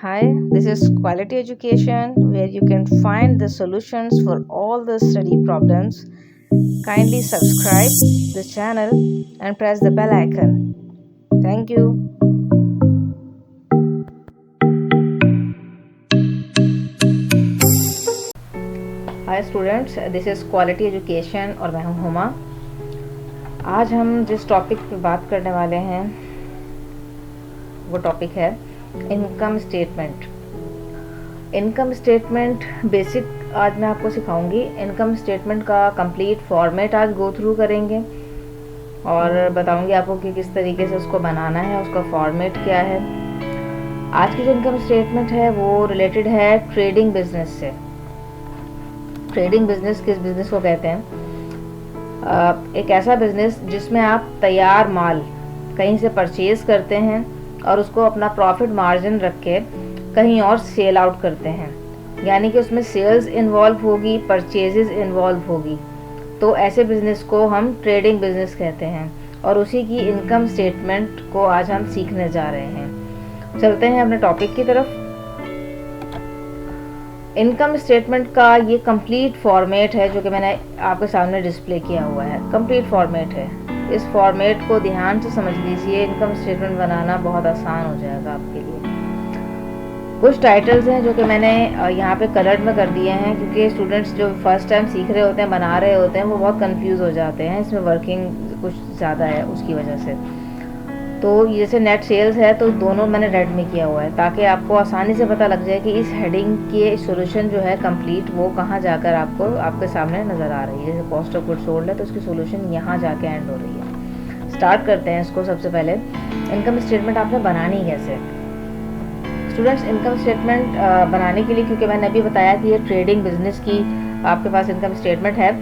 Hi, this is Quality Education where you can find the solutions for all the study problems. Kindly subscribe the channel and press the bell icon. Thank you. Hi students, this is Quality Education और मैं हूँ हुमा। आज हम जिस topic पे बात करने वाले हैं वो टॉपिक है income statement. Income statement basic आज मैं आपको सिखाऊंगी। इनकम स्टेटमेंट का कंप्लीट फॉर्मेट आज गो थ्रू करेंगे और बताऊंगी आपको कि किस तरीके से उसको बनाना है, उसका फॉर्मेट क्या है। आज की जो इनकम स्टेटमेंट है वो रिलेटेड है ट्रेडिंग बिजनेस से। ट्रेडिंग बिजनेस किस बिजनेस को कहते हैं? एक ऐसा बिजनेस जिसमें आप तैयार माल कहीं से परचेज करते हैं और उसको अपना प्रॉफिट मार्जिन रख के कहीं और सेल आउट करते हैं, यानी कि उसमें सेल्स इन्वॉल्व होगी, परचेजेस इन्वॉल्व होगी। तो ऐसे बिजनेस को हम ट्रेडिंग बिजनेस कहते हैं और उसी की इनकम स्टेटमेंट को आज हम सीखने जा रहे हैं। चलते हैं अपने टॉपिक की तरफ। इनकम स्टेटमेंट का ये कंप्लीट फॉर्मेट है जो कि मैंने आपके सामने डिस्प्ले किया हुआ है। कंप्लीट फॉर्मेट है। इस फॉर्मेट को ध्यान से समझ लीजिए, इनकम स्टेटमेंट बनाना बहुत आसान हो जाएगा आपके लिए। कुछ टाइटल्स हैं जो कि मैंने यहाँ पे कलर में कर दिए हैं क्योंकि स्टूडेंट्स जो फर्स्ट टाइम सीख रहे होते हैं, बना रहे होते हैं, वो बहुत कंफ्यूज हो जाते हैं। इसमें वर्किंग कुछ ज़्यादा है उसकी वजह से। तो जैसे नेट सेल्स है तो दोनों मैंने रेड में किया हुआ है ताकि आपको आसानी से पता लग जाए कि इस हेडिंग के सॉल्यूशन जो है कंप्लीट वो कहाँ जाकर आपको आपके सामने नज़र आ रही है। जैसे कॉस्ट ऑफ गुड्स सोल्ड है तो उसकी सॉल्यूशन यहाँ जाके एंड हो रही है। स्टार्ट करते हैं इसको। सबसे पहले इनकम स्टेटमेंट आपने बनानी कैसे? स्टूडेंट्स, इनकम स्टेटमेंट बनाने के लिए, क्योंकि मैंने अभी बताया कि ये ट्रेडिंग बिजनेस की आपके पास इनकम स्टेटमेंट है,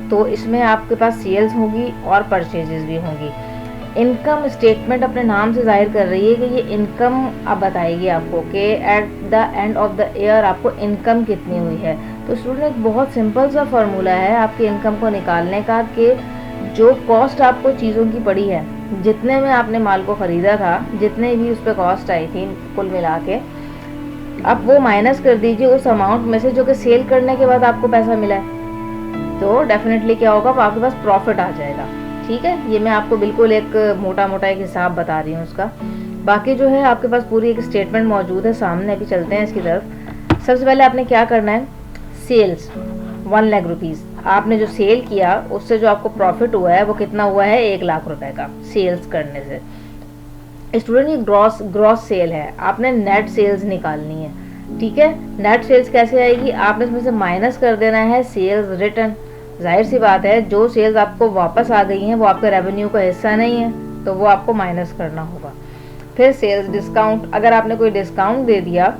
तो इसमें आपके पास सेल्स होगी और परचेजेस भी होंगी। इनकम स्टेटमेंट अपने नाम से जाहिर कर रही है कि ये इनकम अब बताएगी आपको कि at the end of the year आपको इनकम कितनी हुई है। तो स्टूडेंट, एक बहुत सिंपल सा फॉर्मूला है आपकी इनकम को निकालने का कि जो कॉस्ट आपको चीज़ों की पड़ी है, जितने में आपने माल को ख़रीदा था, जितने भी उस पर कॉस्ट आई थी कुल मिला के, अब वो माइनस कर दीजिए उस अमाउंट में से जो कि सेल करने के बाद आपको पैसा मिला है। तो डेफिनेटली क्या होगा, आपके पास प्रॉफिट आ जाएगा। ठीक है, ये मैं आपको बिल्कुल एक मोटा मोटा एक हिसाब बता रही हूँ उसका। बाकी जो है आपके पास पूरी एक स्टेटमेंट मौजूद है सामने। अभी चलते हैं इसकी तरफ। सबसे पहले आपने क्या करना है, सेल्स 1 लाख रुपीज़ आपने जो सेल किया उससे जो आपको प्रॉफिट हुआ है वो कितना हुआ है, 1 लाख रुपए का सेल्स करने से। स्टूडेंट, ये ग्रॉस सेल है, आपने नेट सेल्स निकालनी है। ठीक है, नेट सेल्स कैसे आएगी? आपने इसमें से माइनस कर देना है सेल्स रिटर्न। जाहिर सी बात है, जो सेल्स आपको वापस आ गई हैं वो आपके रेवेन्यू का हिस्सा नहीं है, तो वो आपको माइनस करना होगा। फिर सेल्स डिस्काउंट, अगर आपने कोई डिस्काउंट दे दिया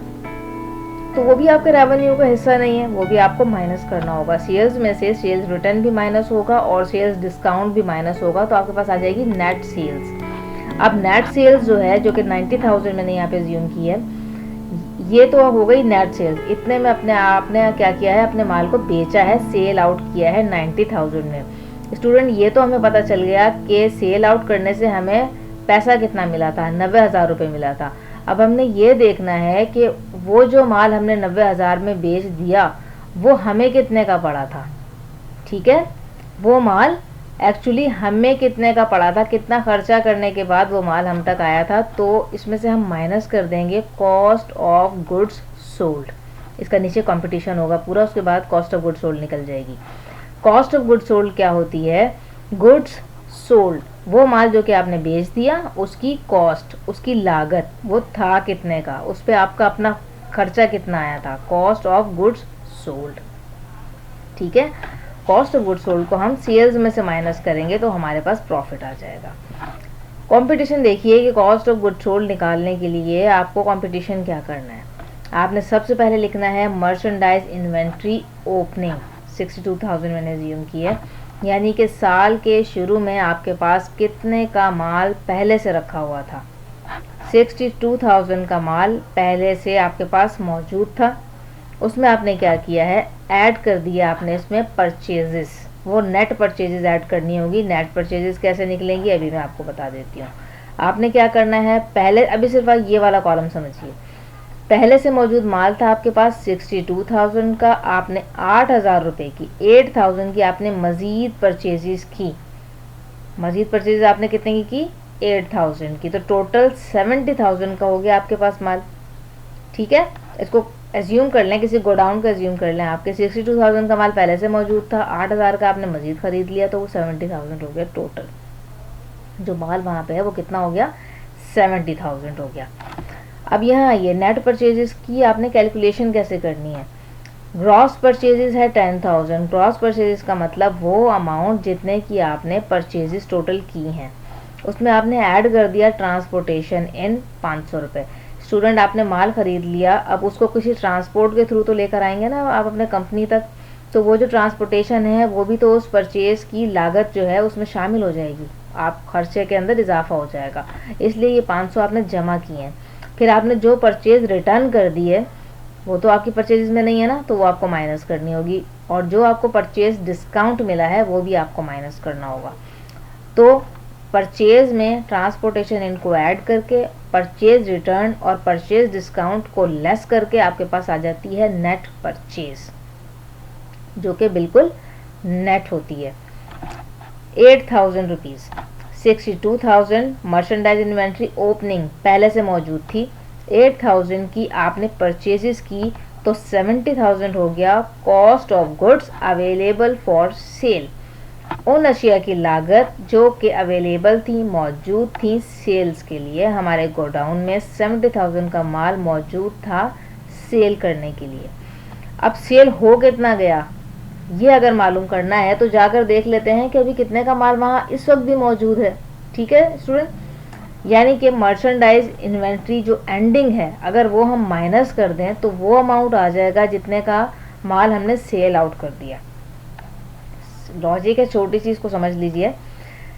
तो वो भी आपके रेवेन्यू का हिस्सा नहीं है, वो भी आपको माइनस करना होगा। सेल्स में से सेल्स रिटर्न भी माइनस होगा और सेल्स डिस्काउंट भी माइनस होगा, तो आपके पास आ जाएगी नेट सेल्स। अब नेट सेल्स जो है, जो कि 90,000 मैंने यहाँ पे ज्यूम की है, ये तो हो गई नेट सेल्स। इतने में अपने आपने क्या किया है, अपने माल को बेचा है, सेल आउट किया है 90,000 में। स्टूडेंट, ये तो हमें पता चल गया कि सेल आउट करने से हमें पैसा कितना मिला था, 90,000 रुपये मिला था। अब हमने ये देखना है कि वो जो माल हमने 90,000 में बेच दिया वो हमें कितने का पड़ा था। ठीक है, वो माल एक्चुअली हमें कितने का पड़ा था, कितना खर्चा करने के बाद वो माल हम तक आया था। तो इसमें से हम माइनस कर देंगे कॉस्ट ऑफ गुड्स सोल्ड। इसका नीचे कंपटीशन होगा पूरा, उसके बाद कॉस्ट ऑफ गुड्स सोल्ड निकल जाएगी। कॉस्ट ऑफ गुड्स सोल्ड क्या होती है? गुड्स सोल्ड, वो माल जो कि आपने बेच दिया उसकी कॉस्ट, उसकी लागत, वो था कितने का, उस पर आपका अपना खर्चा कितना आया था, कॉस्ट ऑफ गुड्स सोल्ड। ठीक है, कॉस्ट ऑफ गुड्स सोल्ड को हम सेल्स में से माइनस करेंगे तो हमारे पास प्रॉफिट आ जाएगा। कंपटीशन देखिए कि कॉस्ट ऑफ गुड्स सोल्ड निकालने के लिए आपको कंपटीशन क्या करना है। आपने सबसे पहले लिखना है मर्चेंडाइज इन्वेंट्री ओपनिंग 62,000 मैंने ज्यूम की है, यानी कि साल के शुरू में आपके पास कितने का माल पहले से रखा हुआ था। 62,000 का माल पहले से आपके पास मौजूद था, उसमें आपने क्या किया है, ऐड कर दिया आपने इसमें परचेजेस। वो नेट परचेजेस ऐड करनी होगी। नेट परचेजेस कैसे निकलेंगी अभी मैं आपको बता देती हूँ। आपने क्या करना है, पहले अभी सिर्फ ये वाला कॉलम समझिए। पहले से मौजूद माल था आपके पास 62,000 का, आपने 8,000 रुपये की 8,000 की आपने मज़ीद परचेजेस की। मज़ीद परचेज आपने कितने की 8,000 की, तो टोटल 70,000 का हो गया आपके पास माल। ठीक है, इसको एज्यूम कर लें, किसी गोडाउन का एज्यूम कर लें, आपके 62,000 का माल पहले से मौजूद था, 8,000 का आपने मज़ीद ख़रीद लिया, तो वो 70,000 हो गया टोटल। जो माल वहाँ पे है वो कितना हो गया 70,000 हो गया। अब यहाँ आइए, नेट परचेजेस की आपने कैलकुलेशन कैसे करनी है। ग्रॉस परचेजेस है 10,000। ग्रॉस परचेजेस का मतलब वो अमाउंट जितने की आपने परचेजेस टोटल की हैं, उसमें आपने ऐड कर दिया ट्रांसपोर्टेशन इन 500 रुपये। स्टूडेंट, आपने माल ख़रीद लिया, अब उसको किसी ट्रांसपोर्ट के थ्रू तो लेकर आएंगे ना आप अपने कंपनी तक, तो वो जो ट्रांसपोर्टेशन है वो भी तो उस परचेज़ की लागत जो है उसमें शामिल हो जाएगी, आप खर्चे के अंदर इजाफा हो जाएगा। इसलिए ये 500 आपने जमा किए हैं। फिर आपने जो परचेज़ रिटर्न कर दी है वो तो आपकी परचेज में नहीं है ना, तो वो आपको माइनस करनी होगी, और जो आपको परचेज डिस्काउंट मिला है वो भी आपको माइनस करना होगा। तो परचेज में ट्रांसपोर्टेशन इनको ऐड करके परचेज रिटर्न और परचेज डिस्काउंट को लेस करके आपके पास आ जाती है नेट परचेज, जो कि बिल्कुल नेट होती है। 8,000 रुपीज़, 62,000 मर्चेंडाइज इन्वेंट्री ओपनिंग पहले से मौजूद थी, 8,000 की आपने परचेजेस की, तो 70,000 हो गया cost of goods available for sale. उन अशिया की लागत जो कि अवेलेबल थी, मौजूद थी सेल्स के लिए। हमारे गोडाउन में 70,000 का माल मौजूद था सेल करने के लिए। अब सेल हो कितना गया ये अगर मालूम करना है तो जाकर देख लेते हैं कि अभी कितने का माल वहाँ इस वक्त भी मौजूद है। ठीक है स्टूडेंट, यानी कि मर्चेंडाइज इन्वेंट्री जो एंडिंग है अगर वो हम माइनस कर दें तो वो अमाउंट आ जाएगा जितने का माल हमने सेल आउट कर दिया। लॉजिक है, छोटी चीज़ को समझ लीजिए।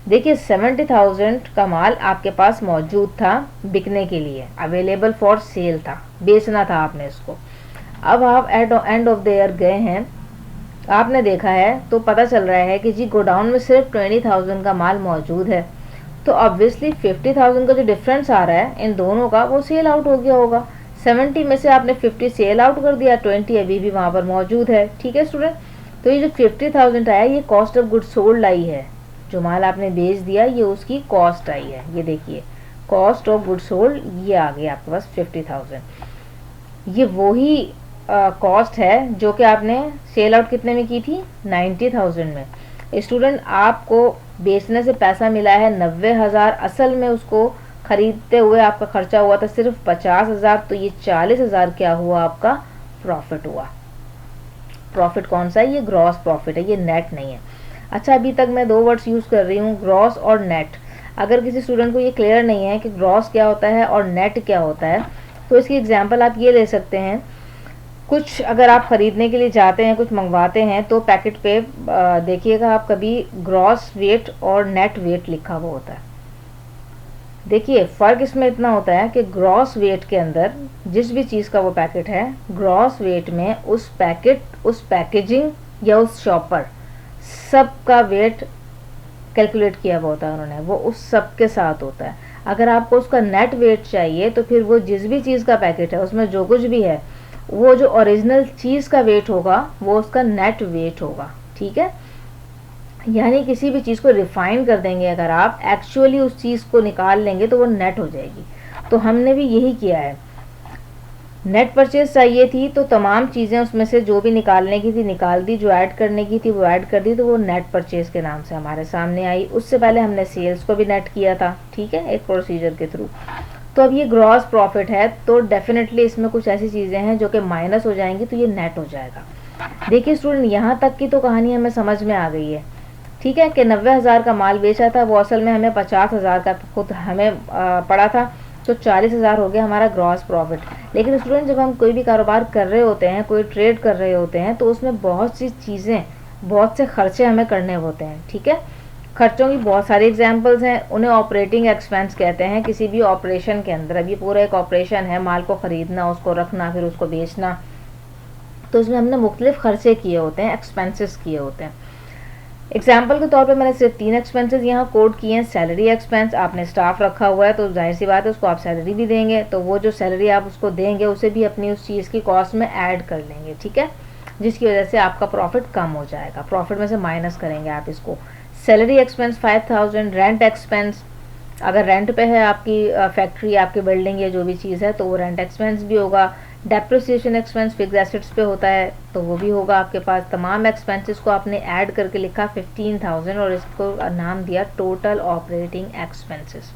देखिए 70,000 का माल आपके पास मौजूद था बिकने के लिए, अवेलेबल फॉर सेल था, बेचना था आपने इसको। अब आप एंड ऑफ द ईयर गए हैं, आपने देखा है तो पता चल रहा है कि जी गोडाउन में सिर्फ 20,000 का माल मौजूद है, तो ऑब्वियसली 50,000 का जो डिफरेंस आ रहा है इन दोनों का वो सेल आउट हो गया होगा। 70 में से आपने 50 सेल आउट कर दिया, 20 अभी भी वहाँ पर मौजूद है। ठीक है स्टूडेंट, तो ये जो 50,000 आया ये cost of goods sold I है, जो माल आपने बेच दिया ये उसकी कॉस्ट आई है। ये देखिए कॉस्ट ऑफ गुड्स सोल्ड ये आ गया आपके पास 50,000। ये वही कॉस्ट है जो कि आपने सेल आउट कितने में की थी 90,000 में। स्टूडेंट, आपको बेचने से पैसा मिला है 90,000, असल में उसको खरीदते हुए आपका खर्चा हुआ था सिर्फ 50,000, तो ये 40,000 क्या हुआ आपका प्रॉफिट हुआ। प्रॉफिट कौन सा है, ये ग्रॉस प्रॉफिट है, ये नेट नहीं है। अच्छा, अभी तक मैं दो वर्ड्स यूज़ कर रही हूँ, ग्रॉस और नेट। अगर किसी स्टूडेंट को ये क्लियर नहीं है कि ग्रॉस क्या होता है और नेट क्या होता है, तो इसकी एग्जाम्पल आप ये ले सकते हैं। कुछ अगर आप ख़रीदने के लिए जाते हैं, कुछ मंगवाते हैं, तो पैकेट पे देखिएगा आप कभी ग्रॉस वेट और नेट वेट लिखा हुआ होता है। देखिए फ़र्क इसमें इतना होता है कि ग्रॉस वेट के अंदर जिस भी चीज़ का वो पैकेट है, ग्रॉस वेट में उस पैकेट, उस पैकेजिंग या उस शॉपर सब का वेट कैलकुलेट किया हुआ होता है उन्होंने, वो उस सब के साथ होता है। अगर आपको उसका नेट वेट चाहिए तो फिर वो जिस भी चीज़ का पैकेट है उसमें जो कुछ भी है वो जो ओरिजिनल चीज़ का वेट होगा वो उसका नेट वेट होगा। ठीक है, यानी किसी भी चीज़ को रिफाइन कर देंगे अगर आप, एक्चुअली उस चीज़ को निकाल लेंगे तो वो नेट हो जाएगी। तो हमने भी यही किया है। नेट परचेज चाहिए थी तो तमाम चीज़ें उसमें से जो भी निकालने की थी निकाल दी, जो ऐड करने की थी वो ऐड कर दी, तो वो नेट परचेज के नाम से हमारे सामने आई। उससे पहले हमने सेल्स को भी नेट किया था, ठीक है, एक प्रोसीजर के थ्रू। तो अब ये ग्रॉस प्रॉफिट है, तो डेफिनेटली इसमें कुछ ऐसी चीज़ें हैं जो कि माइनस हो जाएंगी, तो ये नेट हो जाएगा। देखिए स्टूडेंट, यहाँ तक की तो कहानी हमें समझ में आ गई है। ठीक है, कि 90,000 का माल बेचा था, वो असल में हमें 50,000 का खुद हमें पड़ा था, तो 40,000 हो गया हमारा ग्रॉस प्रॉफिट। लेकिन स्टूडेंट, जब हम कोई भी कारोबार कर रहे होते हैं, कोई ट्रेड कर रहे होते हैं, तो उसमें बहुत सी चीज़ें, बहुत से खर्चे हमें करने होते हैं। ठीक है, खर्चों की बहुत सारी एग्जांपल्स हैं, उन्हें ऑपरेटिंग एक्सपेंस कहते हैं किसी भी ऑपरेशन के अंदर। अब ये पूरा एक ऑपरेशन है, माल को ख़रीदना, उसको रखना, फिर उसको बेचना, तो उसमें हमने मुख्तलिफ खर्चे किए होते हैं, एक्सपेंसेस किए होते हैं। एग्जाम्पल के तौर पे मैंने सिर्फ 3 एक्सपेंसेस यहाँ कोड किए हैं। सैलरी एक्सपेंस, आपने स्टाफ रखा हुआ है तो जाहिर सी बात है उसको आप सैलरी भी देंगे, तो वो जो सैलरी आप उसको देंगे उसे भी अपनी उस चीज़ की कॉस्ट में ऐड कर लेंगे, ठीक है, जिसकी वजह से आपका प्रॉफिट कम हो जाएगा, प्रॉफिट में से माइनस करेंगे आप इसको। सैलरी एक्सपेंस 5000, रेंट एक्सपेंस, अगर रेंट पे है आपकी फैक्ट्री, आपकी बिल्डिंग या जो भी चीज़ है तो वो रेंट एक्सपेंस भी होगा। डेप्रिसिएशन एक्सपेंस फिक्स एसेट्स पे होता है तो वो भी होगा आपके पास। तमाम एक्सपेंसेस को आपने ऐड करके लिखा 15,000 और इसको नाम दिया टोटल ऑपरेटिंग एक्सपेंसेस।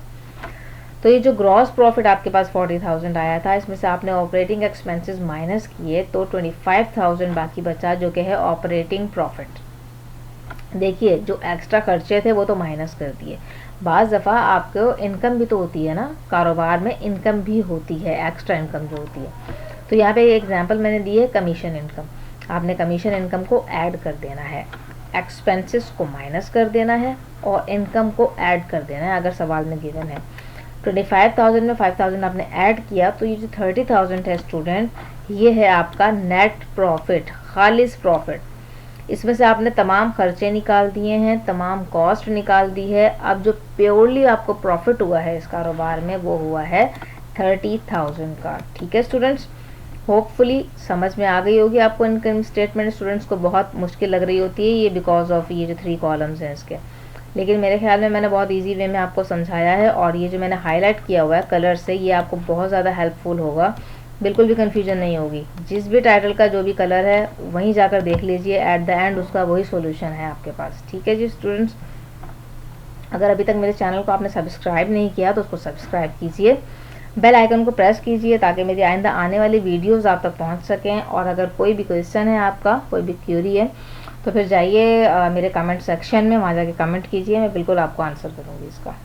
तो ये जो ग्रॉस प्रॉफिट आपके पास 40,000 आया था, इसमें से आपने ऑपरेटिंग एक्सपेंसेस माइनस किए तो 25,000 बाकी बचा, जो कि है ऑपरेटिंग प्रॉफिट। देखिए जो एक्स्ट्रा खर्चे थे वो तो माइनस कर दिए। बाज़ दफ़ा आपको इनकम भी तो होती है ना, कारोबार में इनकम भी होती है, एक्स्ट्रा इनकम जो होती है। तो यहाँ पे एग्जांपल मैंने दी है कमीशन इनकम, आपने कमीशन इनकम को ऐड कर देना है, एक्सपेंसेस को माइनस कर देना है और इनकम को ऐड कर देना है अगर सवाल में गिवन है। 25,000 में 5,000 आपने ऐड किया तो ये जो 30,000 है स्टूडेंट, ये है आपका नेट प्रॉफिट, खालिस प्रॉफिट। इसमें से आपने तमाम खर्चे निकाल दिए हैं, तमाम कॉस्ट निकाल दी है। अब जो प्योरली आपको प्रॉफिट हुआ है इस कारोबार में वो हुआ है 30,000 का, ठीक है स्टूडेंट्स। होपफुली समझ में आ गई होगी आपको इनकम स्टेटमेंट। स्टूडेंट्स को बहुत मुश्किल लग रही होती है ये बिकॉज ऑफ ये जो 3 कॉलम्स हैं इसके, लेकिन मेरे ख्याल में मैंने बहुत इजी वे में आपको समझाया है और ये जो मैंने हाईलाइट किया हुआ है कलर से, ये आपको बहुत ज़्यादा हेल्पफुल होगा, बिल्कुल भी कन्फ्यूजन नहीं होगी। जिस भी टाइटल का जो भी कलर है वहीं जाकर देख लीजिए, एट द एंड उसका वही सॉल्यूशन है आपके पास, ठीक है जी स्टूडेंट्स। अगर अभी तक मेरे चैनल को आपने सब्सक्राइब नहीं किया तो उसको सब्सक्राइब कीजिए, बेल आइकन को प्रेस कीजिए ताकि मेरी आइंदा आने वाली वीडियोस आप तक पहुंच सकें। और अगर कोई भी क्वेश्चन है आपका, कोई भी क्यूरी है तो फिर जाइए मेरे कमेंट सेक्शन में, वहाँ जाके कमेंट कीजिए, मैं बिल्कुल आपको आंसर करूँगी इसका।